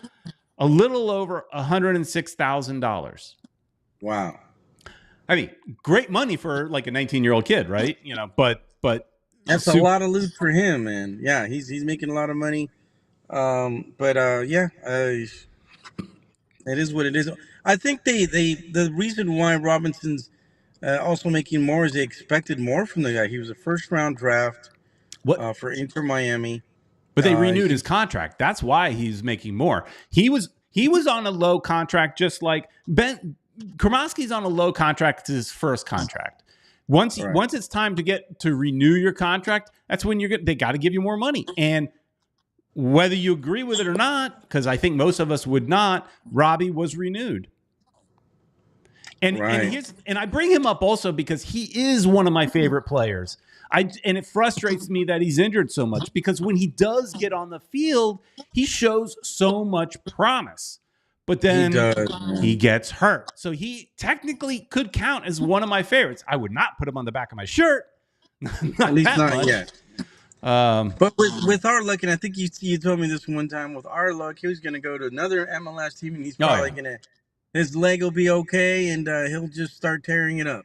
a little over $106,000. Wow. I mean, great money for like a 19-year-old kid, right? But that's a lot of loot for him, man. Yeah, he's making a lot of money. It is what it is. I think the reason why Robinson's also making more is they expected more from the guy. He was a first-round draft for Inter Miami. But they renewed his contract. That's why he's making more. He was on a low contract, just like Kromoski's on a low contract to his first contract. Once it's time to renew your contract, that's when they got to give you more money. And whether you agree with it or not, because I think most of us would not, Robbie was renewed. And I bring him up also because he is one of my favorite players. And it frustrates me that he's injured so much, because when he does get on the field, he shows so much promise. But then he gets hurt. So he technically could count as one of my favorites. I would not put him on the back of my shirt. At least not yet. But Mm-hmm. with our luck, and I think you told me this one time, with our luck, he was going to go to another MLS team, and he's probably going to, his leg will be okay, and he'll just start tearing it up.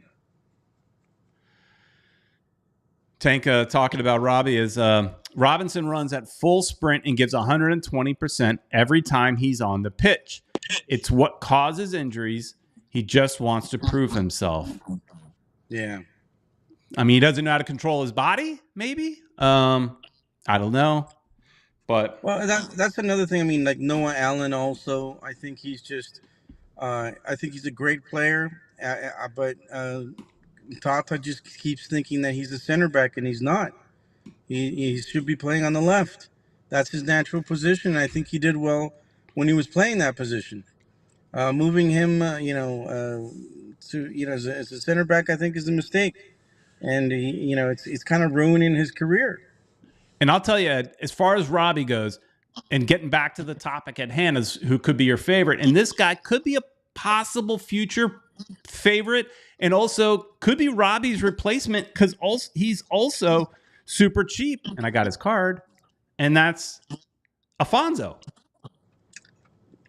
Tank talking about Robbie is Robinson runs at full sprint and gives 120% every time he's on the pitch. It's what causes injuries. He just wants to prove himself. Yeah. I mean, he doesn't know how to control his body, maybe. I don't know. But that's another thing. I mean, like Noah Allen also, I think he's just I think he's a great player, but Tata just keeps thinking that he's a center back, and he's not. He should be playing on the left. That's his natural position. I think he did well when he was playing that position. Moving him, to as a center back, I think is a mistake, and it's kind of ruining his career. And I'll tell you, as far as Robbie goes, and getting back to the topic at hand, is who could be your favorite, and this guy could be a possible future favorite, and also could be Robbie's replacement, because he's also super cheap, and I got his card, and that's Afonso.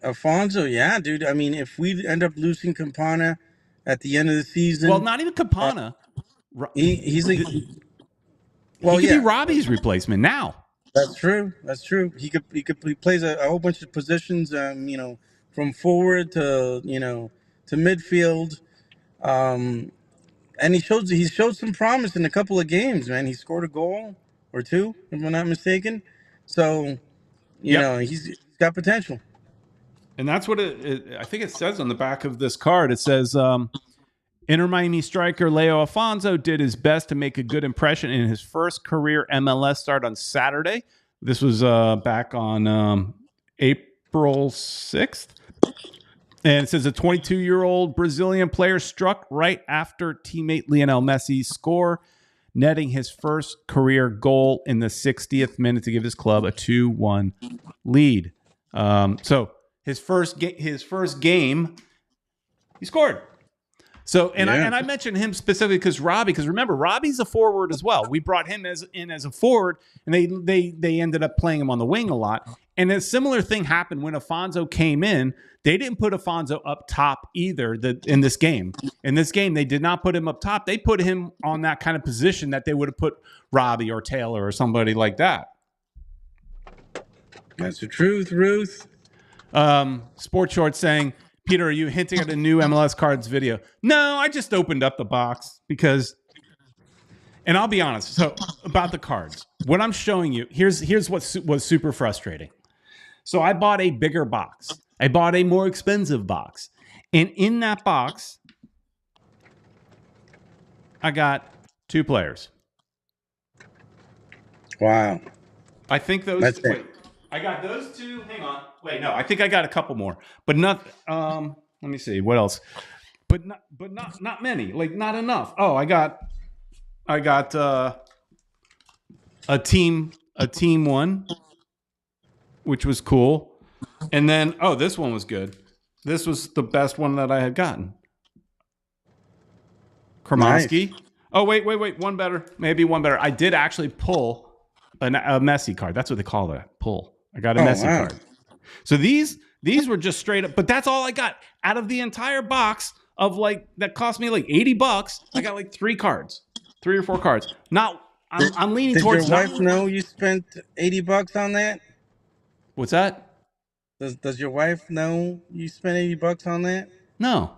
Afonso, yeah, dude. I mean, if we end up losing Campana at the end of the season, well, not even Campana. He's like, he could be Robbie's replacement now. That's true. He plays a whole bunch of positions. From forward to to midfield. And he showed some promise in a couple of games, man. He scored a goal or two, if I'm not mistaken. So, he's got potential. And that's what I think it says on the back of this card. It says, Inter Miami striker Leo Afonso did his best to make a good impression in his first career MLS start on Saturday. This was back on April 6th. And it says a 22-year-old Brazilian player struck right after teammate Lionel Messi's score, netting his first career goal in the 60th minute to give his club a 2-1 lead. So his first game, he scored. So and I mentioned him specifically because remember, Robbie's a forward as well. We brought him in as a forward, and they ended up playing him on the wing a lot. And a similar thing happened when Afonso came in. They didn't put Afonso up top either in this game. In this game, they did not put him up top. They put him on that kind of position that they would have put Robbie or Taylor or somebody like that. That's the truth, Ruth. Sports Shorts saying, Peter, are you hinting at a new MLS cards video? No, I just opened up the box because, and I'll be honest. So about the cards, what I'm showing you, here's what was super frustrating. So I bought a bigger box. I bought a more expensive box. And in that box, I got 2 players. Wow. I think those, I got those 2. Hang on. Wait, no, I think I got a couple more, but not, let me see what else, but not many, like not enough. Oh, I got a team 1, which was cool. And then, this one was good. This was the best one that I had gotten. Kromansky. Nice. Oh, wait. One better. Maybe one better. I did actually pull a Messi card. That's what they call that. Pull. I got a Messi card. So these were just straight up, but that's all I got out of the entire box of that cost me like $80. I got like 3 cards, 3 or 4 cards. I'm leaning towards. Did your wife know you spent $80 on that? What's that? Does your wife know you spent $80 on that? No.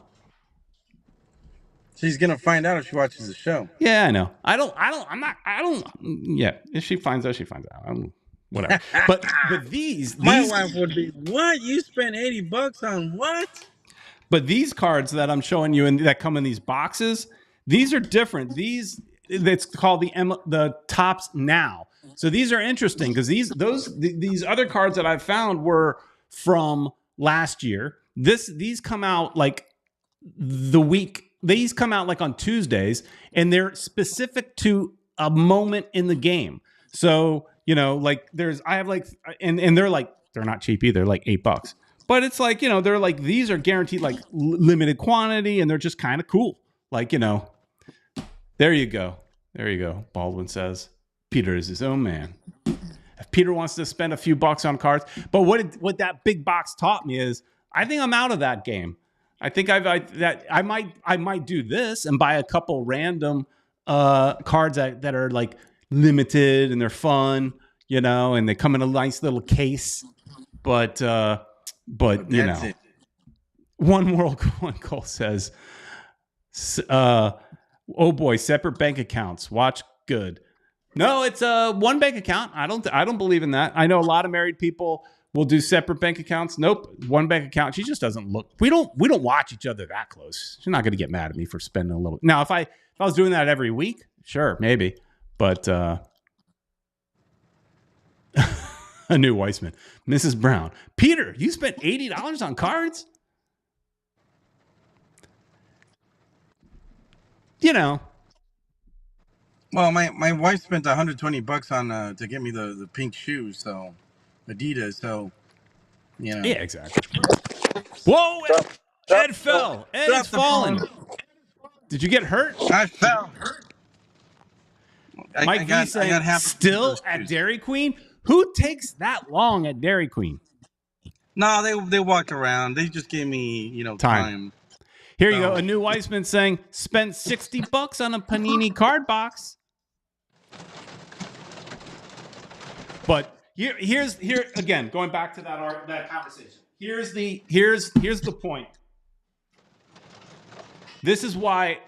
She's gonna find out if she watches the show. Yeah, I know. Yeah, if she finds out, she finds out. Whatever. But these my wife would be, what? You spent $80 on what? But these cards that I'm showing you and that come in these boxes, these are different. It's called the Tops Now. So these are interesting because these other cards that I've found were from last year. These come out like the week. These come out like on Tuesdays, and they're specific to a moment in the game. So, like I have like, and they're like, they're not cheap either, like $8. But it's like, they're like, these are guaranteed like limited quantity, and they're just kind of cool. Like, there you go. There you go. Baldwin says Peter is his own man. If Peter wants to spend a few bucks on cards, but what that big box taught me is, I think I'm out of that game. I think I might do this and buy a couple random cards that are like limited and they're fun, and they come in a nice little case. But it. One World One Cole says, oh boy, separate bank accounts. Watch good. No, it's one bank account. I don't believe in that. I know a lot of married people will do separate bank accounts. Nope, one bank account. She just doesn't look. We don't watch each other that close. She's not going to get mad at me for spending a little. Now, if I was doing that every week, sure, maybe. But a new Weissman, Mrs. Brown, Peter, you spent $80 on cards. Well, my wife spent $120 on to get me the pink shoes, so Adidas. So, Yeah, exactly. Whoa, Ed fell. Ed is falling. Did you get hurt? I fell. Mike V saying, still at Dairy Queen? Who takes that long at Dairy Queen? No, they walked around. They just gave me, time. Here you go. A new Weissman saying, spent $60 on a Panini card box. But here again, going back to that conversation. Here's the point. This is why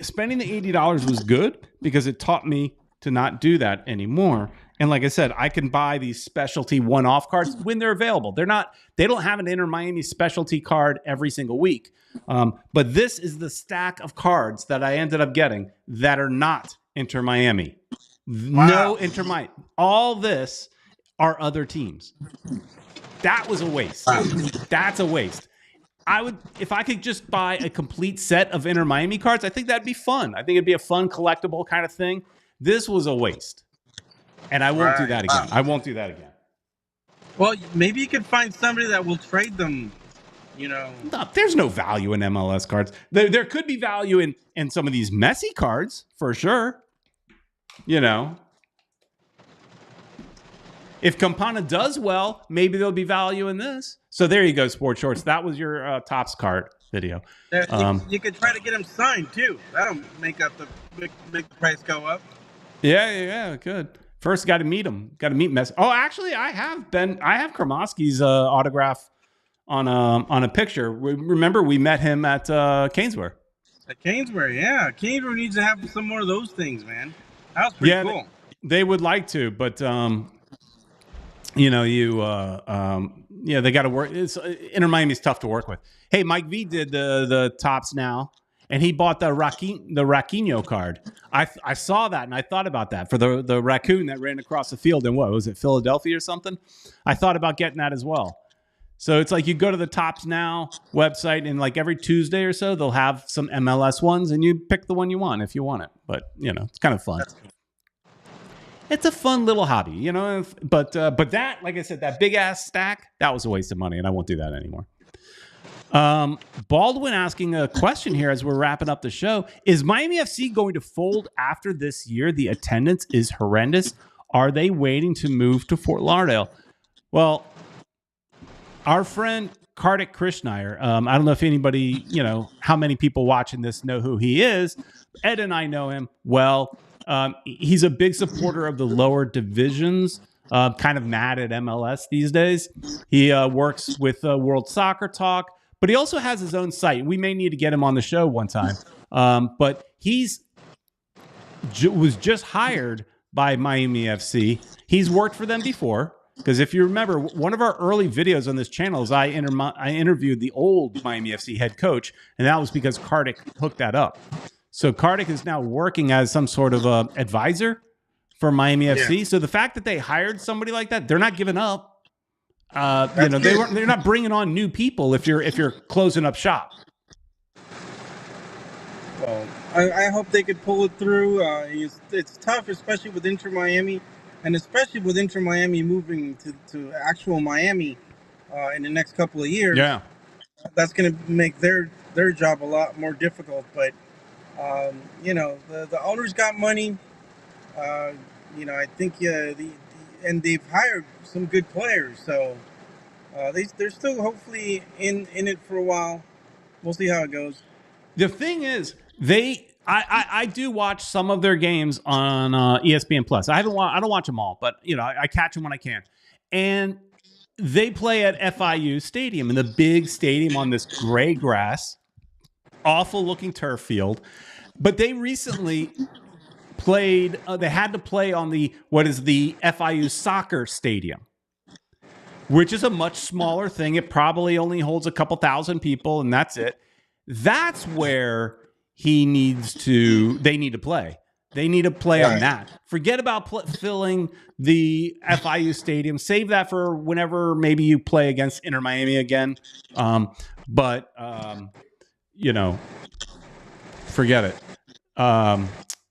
spending the $80 was good, because it taught me to not do that anymore. And like I said, I can buy these specialty one-off cards when they're available. They don't have an Inter Miami specialty card every single week. But this is the stack of cards that I ended up getting that are not Inter Miami. Wow. No Inter Miami. All this are other teams. That was a waste. Wow. That's a waste. If I could just buy a complete set of Inter Miami cards, I think that'd be fun. I think it'd be a fun collectible kind of thing. This was a waste. And I won't do that again. I won't do that again. Well, maybe you could find somebody that will trade them, No, there's no value in MLS cards. There could be value in some of these Messi cards, for sure. If Campana does well, maybe there'll be value in this. So there you go, Sports Shorts. That was your Topps card video. You could try to get him signed, too. That'll make the price go up. Yeah, good. First, got to meet him. Got to meet Messi. Oh, actually, I have Kromoski's autograph on a picture. Remember, we met him at Caneswear. At Caneswear, yeah. Caneswear needs to have some more of those things, man. That was pretty cool. They would like to, but they got to work. Inter Miami's tough to work with. Hey, Mike V did the Topps now, and he bought the Raquinho card. I saw that, and I thought about that for the raccoon that ran across the field in, what was it, Philadelphia or something? I thought about getting that as well. So it's like you go to the Topps Now website, and like every Tuesday or so, they'll have some MLS ones, and you pick the one you want if you want it. But, it's kind of fun. It's a fun little hobby, But that, like I said, that big-ass stack, that was a waste of money, and I won't do that anymore. Baldwin asking a question here as we're wrapping up the show. Is Miami FC going to fold after this year? The attendance is horrendous. Are they waiting to move to Fort Lauderdale? Well, our friend Kartik Krishnaiyer, I don't know if anybody, how many people watching this know who he is. Ed and I know him well. He's a big supporter of the lower divisions, kind of mad at MLS these days. He works with World Soccer Talk, but he also has his own site. We may need to get him on the show one time. But was just hired by Miami FC. He's worked for them before. Because if you remember, one of our early videos on this channel is I interviewed the old Miami FC head coach, and that was because Kartik hooked that up. So Kartik is now working as some sort of advisor for Miami FC. So the fact that they hired somebody like that, they're not giving up. They're not bringing on new people if you're closing up shop. Well, I hope they could pull it through. It's tough, especially with Inter Miami, and especially with Inter Miami moving to actual Miami in the next couple of years. Yeah. That's going to make their job a lot more difficult. But the owners got money. Uh, I think and they've hired some good players, so they're still hopefully in it for a while. We'll see how it goes. The thing is, I do watch some of their games on ESPN Plus. I don't watch them all, but I catch them when I can. And they play at FIU Stadium, in the big stadium on this gray grass, awful looking turf field. But they recently played. They had to play on the FIU soccer stadium, which is a much smaller thing. It probably only holds a couple thousand people, and that's it. That's where they need to play. They need to play on that. Forget about filling the FIU stadium. Save that for whenever maybe you play against Inter Miami again. Forget it.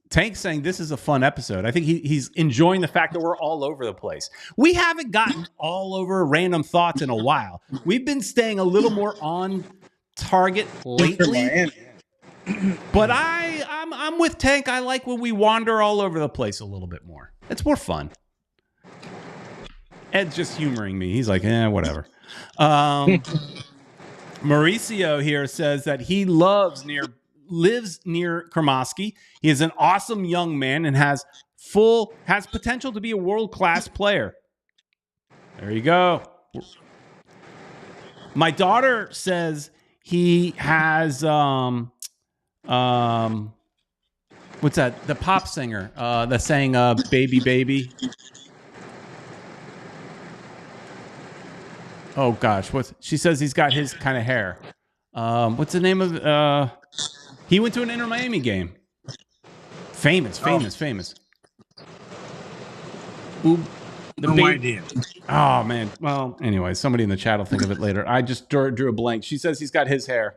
Tank's saying this is a fun episode. I think he's enjoying the fact that we're all over the place. We haven't gotten all over random thoughts in a while. We've been staying a little more on target lately. But I'm with Tank. I like when we wander all over the place a little bit more. It's more fun. Ed's just humoring me. He's like, whatever. Mauricio here says that he lives near Kremoski. He is an awesome young man and has potential to be a world-class player. There you go. My daughter says he has what's that? The pop singer that sang Baby Baby. Oh gosh, she says he's got his kind of hair. What's the name of he went to an Inter Miami game. Famous. Ooh, no idea. Oh man. Well, anyway, somebody in the chat will think of it later. I just drew a blank. She says he's got his hair.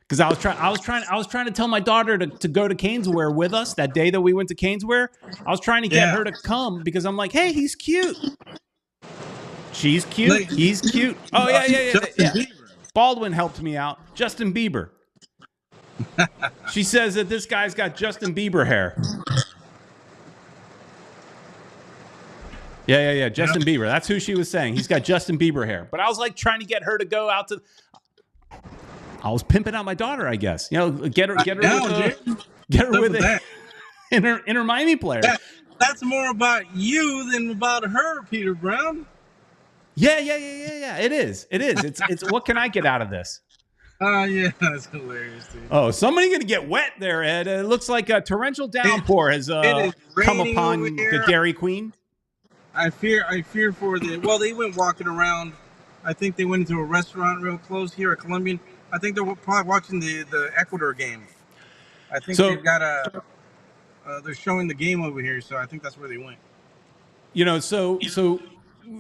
Because I was trying to tell my daughter to go to Caneswear with us that day that we went to Caneswear. I was trying to get her to come because I'm like, hey, he's cute. She's cute. He's cute. Oh yeah. Baldwin helped me out. Justin Bieber. She says that this guy's got Justin Bieber hair. Yeah. Justin Bieber. That's who she was saying. He's got Justin Bieber hair. But I was like trying to get her to go out to. I was pimping out my daughter, I guess. Get her with an Inter Miami player. That's more about you than about her, Peter Brown. Yeah. It is. It's what can I get out of this? Yeah, that's hilarious, dude. Oh, somebody gonna get wet there, Ed. It looks like a torrential downpour has come upon the Dairy Queen. I fear for well, they went walking around. I think they went into a restaurant real close here at Colombian. I think they're probably watching the Ecuador game. I think they've got they're showing the game over here, so I think that's where they went. So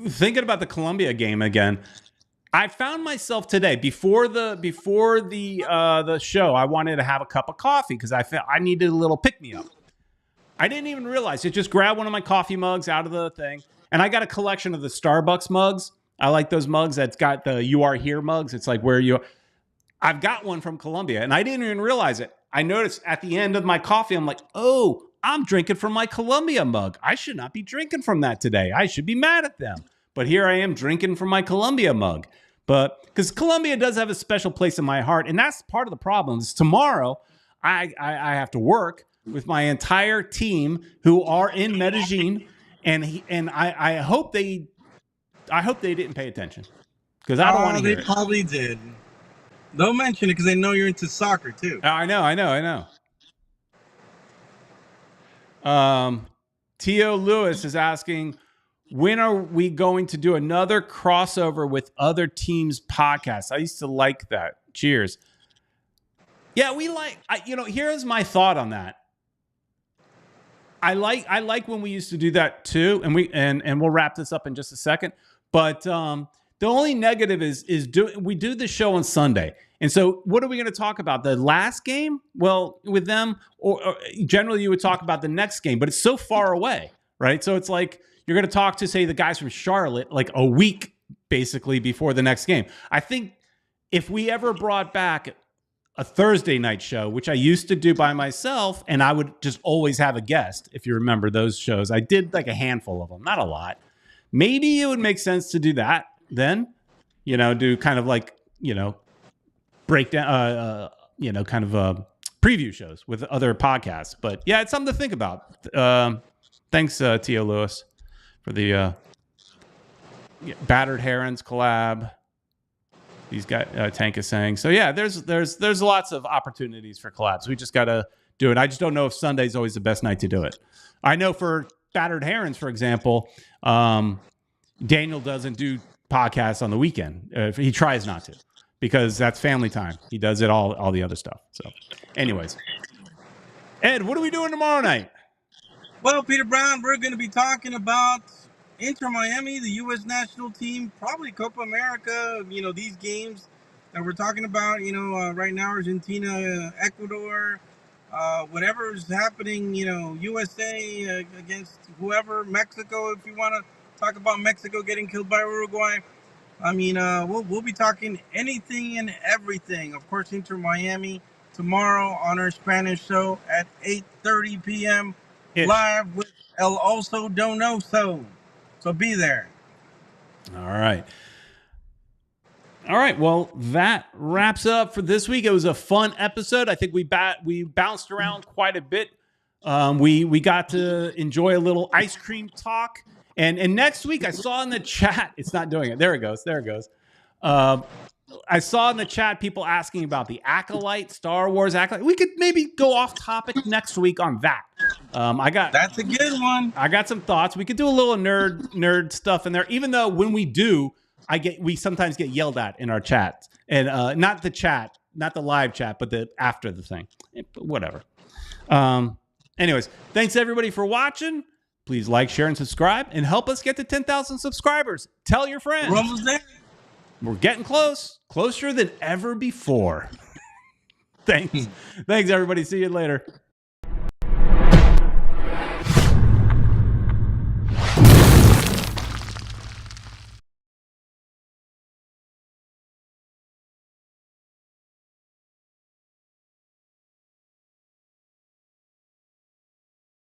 thinking about the Colombia game again, I found myself today before the show. I wanted to have a cup of coffee because I felt I needed a little pick me up. I didn't even realize it. Just grabbed one of my coffee mugs out of the thing, and I got a collection of the Starbucks mugs. I like those mugs. That's got the "You Are Here" mugs. It's like where you. I've got one from Colombia, and I didn't even realize it. I noticed at the end of my coffee, I'm like, oh, I'm drinking from my Colombia mug. I should not be drinking from that today. I should be mad at them. But here I am drinking from my Colombia mug. But because Colombia does have a special place in my heart, and that's part of the problem. Is tomorrow I have to work with my entire team who are in Medellin, and I hope they didn't pay attention because I don't want to hear it. They probably did. Don't mention it because they know you're into soccer too. I know. T.O. Lewis is asking, when are we going to do another crossover with other teams' podcasts? I used to like that. Cheers. Yeah, here's my thought on that. I like when we used to do that too, and we'll wrap this up in just a second. But The only negative is we do the show on Sunday. And so what are we going to talk about? The last game? Well, with them, or generally you would talk about the next game, but it's so far away, right? So it's like you're going to talk to, say, the guys from Charlotte like a week basically before the next game. I think if we ever brought back a Thursday night show, which I used to do by myself, and I would just always have a guest, if you remember those shows. I did like a handful of them, not a lot. Maybe it would make sense to do that then, do kind of like, breakdown, kind of preview shows with other podcasts. But yeah, it's something to think about. Thanks, T.O. Lewis, for the Battered Herons collab. These guys, Tank is saying. So yeah, there's lots of opportunities for collabs. We just got to do it. I just don't know if Sunday's always the best night to do it. I know for Battered Herons, for example, Daniel doesn't do podcasts on the weekend. He tries not to because that's family time. He does it all the other stuff. So anyways, Ed, what are we doing tomorrow night? Well, Peter Brown, we're going to be talking about Inter Miami, the U.S. national team, probably Copa America, these games that we're talking about, right now, Argentina, Ecuador, whatever is happening, USA against whoever, Mexico, if you want to talk about Mexico getting killed by Uruguay. I mean, we'll be talking anything and everything. Of course, Inter Miami tomorrow on our Spanish show at 8:30 p.m. live with El Oso Donoso. So be there. All right. Well, that wraps up for this week. It was a fun episode. I think we bounced around quite a bit. We got to enjoy a little ice cream talk. And next week, I saw in the chat, it's not doing it. There it goes. I saw in the chat people asking about the Acolyte, Star Wars Acolyte. We could maybe go off topic next week on that. That's a good one. I got some thoughts. We could do a little nerd stuff in there, even though when we do, we sometimes get yelled at in our chat, and not the live chat, but after the thing. But whatever. Anyways, thanks everybody for watching. Please like, share, and subscribe, and help us get to 10,000 subscribers. Tell your friends. We're almost there. We're getting closer than ever before. Thanks everybody. See you later.